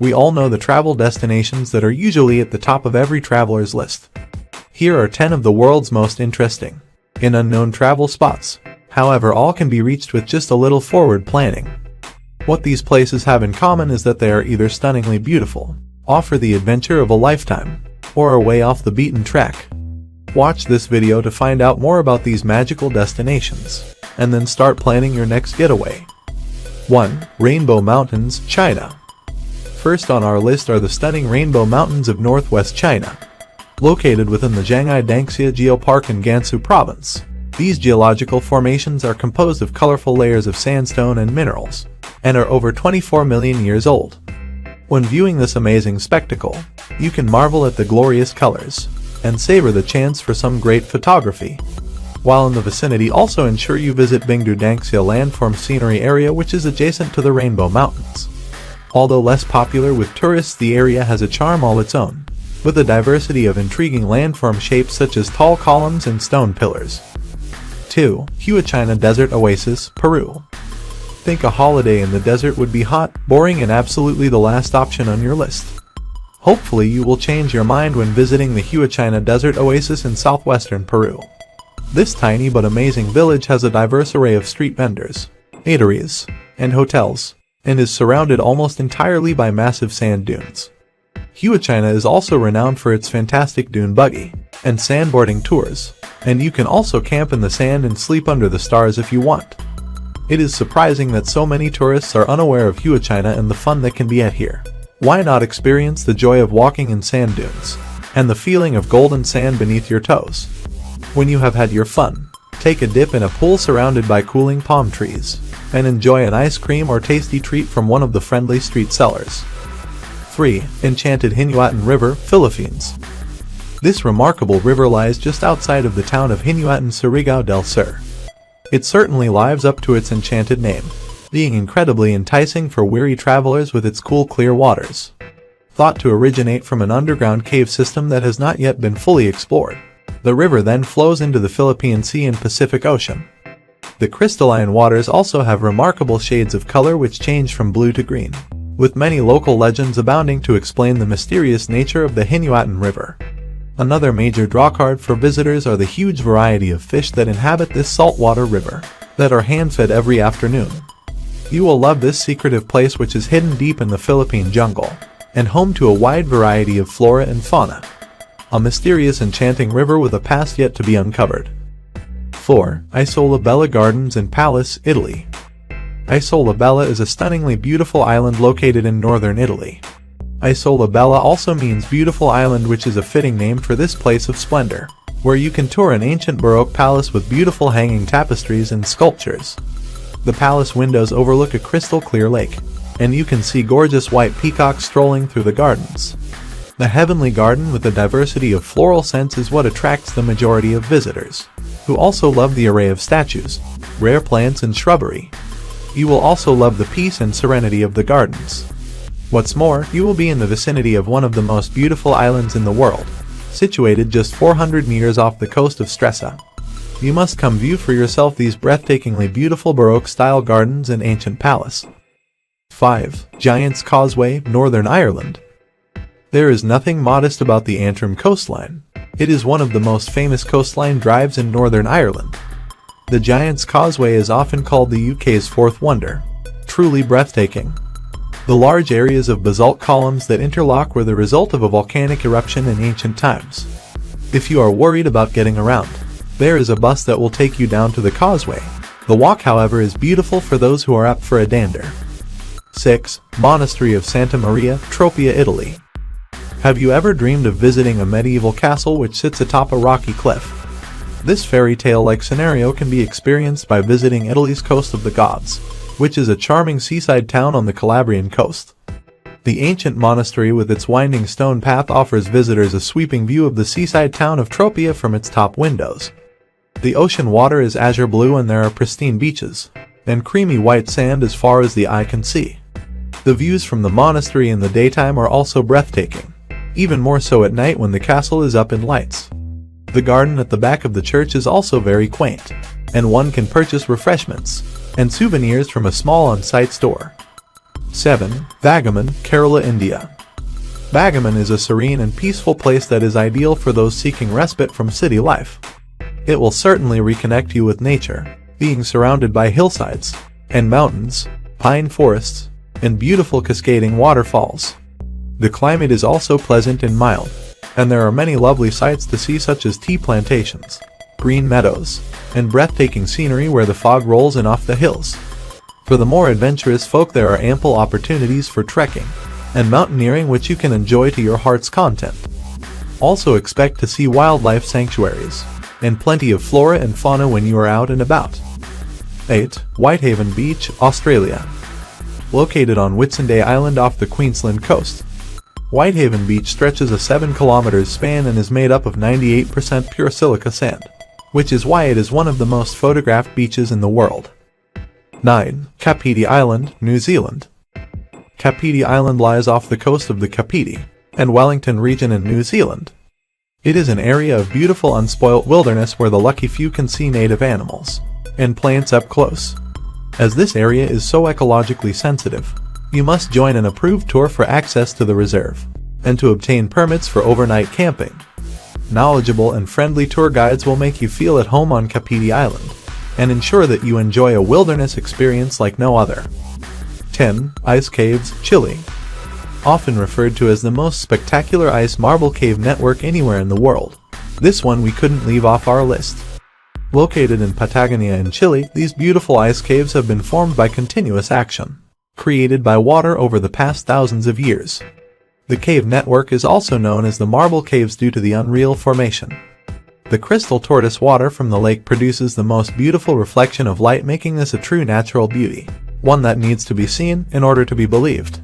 We all know the travel destinations that are usually at the top of every traveler's list. Here are 10 of the world's most interesting and unknown travel spots. However, all can be reached with just a little forward planning. What these places have in common is that they are either stunningly beautiful, offer the adventure of a lifetime, or are way off the beaten track. Watch this video to find out more about these magical destinations, and then start planning your next getaway. 1. Rainbow Mountains, China. First on our list are the stunning Rainbow Mountains of northwest China. Located within the Zhangyi Dangxia Geopark in Gansu Province, these geological formations are composed of colorful layers of sandstone and minerals, and are over 24 million years old. When viewing this amazing spectacle, you can marvel at the glorious colors, and savor the chance for some great photography. While in the vicinity, also ensure you visit Bingdu Dangxia Landform Scenery Area, which is adjacent to the Rainbow Mountains. Although less popular with tourists, the area has a charm all its own, with a diversity of intriguing landform shapes such as tall columns and stone pillars. 2. Hinuwaten Desert Oasis, Peru. Think a holiday in the desert would be hot, boring, and absolutely the last option on your list. Hopefully you will change your mind when visiting the Hinuwaten Desert Oasis in southwestern Peru. This tiny but amazing village has a diverse array of street vendors, eateries, and hotels, and is surrounded almost entirely by massive sand dunes. Hinuwaten is also renowned for its fantastic dune buggy and sandboarding tours, and you can also camp in the sand and sleep under the stars if you want. It is surprising that so many tourists are unaware of Hinuwaten and the fun that can be had here. Why not experience the joy of walking in sand dunes, and the feeling of golden sand beneath your toes? When you have had your fun, take a dip in a pool surrounded by cooling palm trees, and enjoy an ice cream or tasty treat from one of the friendly street sellers. 3. Enchanted Hinuwaten River, Philippines. This remarkable river lies just outside of the town of Hinuwaten, Surigao del Sur. It certainly lives up to its enchanted name, being incredibly enticing for weary travelers with its cool, clear waters. Thought to originate from an underground cave system that has not yet been fully explored, the river then flows into the Philippine Sea and Pacific Ocean. The crystalline waters also have remarkable shades of color which change from blue to green, with many local legends abounding to explain the mysterious nature of the Hinuwaten River. Another major drawcard for visitors are the huge variety of fish that inhabit this saltwater river, that are hand-fed every afternoon. You will love this secretive place, which is hidden deep in the Philippine jungle, and home to a wide variety of flora and fauna. A mysterious, enchanting river with a past yet to be uncovered. 4. Isola Bella Gardens and Palace, Italy. Isola Bella is a stunningly beautiful island located in northern Italy. Isola Bella also means beautiful island, which is a fitting name for this place of splendor, where you can tour an ancient Baroque palace with beautiful hanging tapestries and sculptures. The palace windows overlook a crystal clear lake, and you can see gorgeous white peacocks strolling through the gardens. The heavenly garden with a diversity of floral scents is what attracts the majority of visitors, who also love the array of statues, rare plants, and shrubbery. You will also love the peace and serenity of the gardens. What's more, you will be in the vicinity of one of the most beautiful islands in the world, situated just 400 meters off the coast of Stresa. You must come view for yourself these breathtakingly beautiful Baroque-style gardens and ancient palace. 5. Giant's Causeway, Northern Ireland. There is nothing modest about the Antrim coastline. It is one of the most famous coastline drives in Northern Ireland. The Giant's Causeway is often called the UK's fourth wonder. Truly breathtaking. The large areas of basalt columns that interlock were the result of a volcanic eruption in ancient times. If you are worried about getting around, there is a bus that will take you down to the causeway. The walk, however, is beautiful for those who are up for a dander. 6. Monastery of Santa Maria, Tropea, Italy. Have you ever dreamed of visiting a medieval castle which sits atop a rocky cliff? This fairy tale-like scenario can be experienced by visiting Italy's Coast of the Gods, which is a charming seaside town on the Calabrian coast. The ancient monastery with its winding stone path offers visitors a sweeping view of the seaside town of Tropea from its top windows. The ocean water is azure blue and there are pristine beaches, and creamy white sand as far as the eye can see. The views from the monastery in the daytime are also breathtaking, even more so at night when the castle is up in lights. The garden at the back of the church is also very quaint, and one can purchase refreshments and souvenirs from a small on-site store. 7. Vagamon, Kerala, India. Vagamon is a serene and peaceful place that is ideal for those seeking respite from city life. It will certainly reconnect you with nature, being surrounded by hillsides and mountains, pine forests, and beautiful cascading waterfalls. The climate is also pleasant and mild, and there are many lovely sights to see such as tea plantations, green meadows, and breathtaking scenery where the fog rolls in off the hills. For the more adventurous folk, there are ample opportunities for trekking and mountaineering which you can enjoy to your heart's content. Also expect to see wildlife sanctuaries and plenty of flora and fauna when you are out and about. 8. Whitehaven Beach, Australia. Located on Whitsunday Island off the Queensland coast, Whitehaven Beach stretches a 7 km span and is made up of 98% pure silica sand, which is why it is one of the most photographed beaches in the world. 9. Kapiti Island, New Zealand. Kapiti Island lies off the coast of the Kapiti and Wellington region in New Zealand. It is an area of beautiful unspoilt wilderness where the lucky few can see native animals and plants up close. As this area is so ecologically sensitive, you must join an approved tour for access to the reserve and to obtain permits for overnight camping. Knowledgeable and friendly tour guides will make you feel at home on Kapiti Island and ensure that you enjoy a wilderness experience like no other. 10. Ice Caves, Chile. Often referred to as the most spectacular ice marble cave network anywhere in the world, this one we couldn't leave off our list. Located in Patagonia in Chile, these beautiful ice caves have been formed by continuous action, created by water over the past thousands of years. The cave network is also known as the Marble Caves due to the unreal formation. The crystal tortoise water from the lake produces the most beautiful reflection of light, making this a true natural beauty, one that needs to be seen in order to be believed.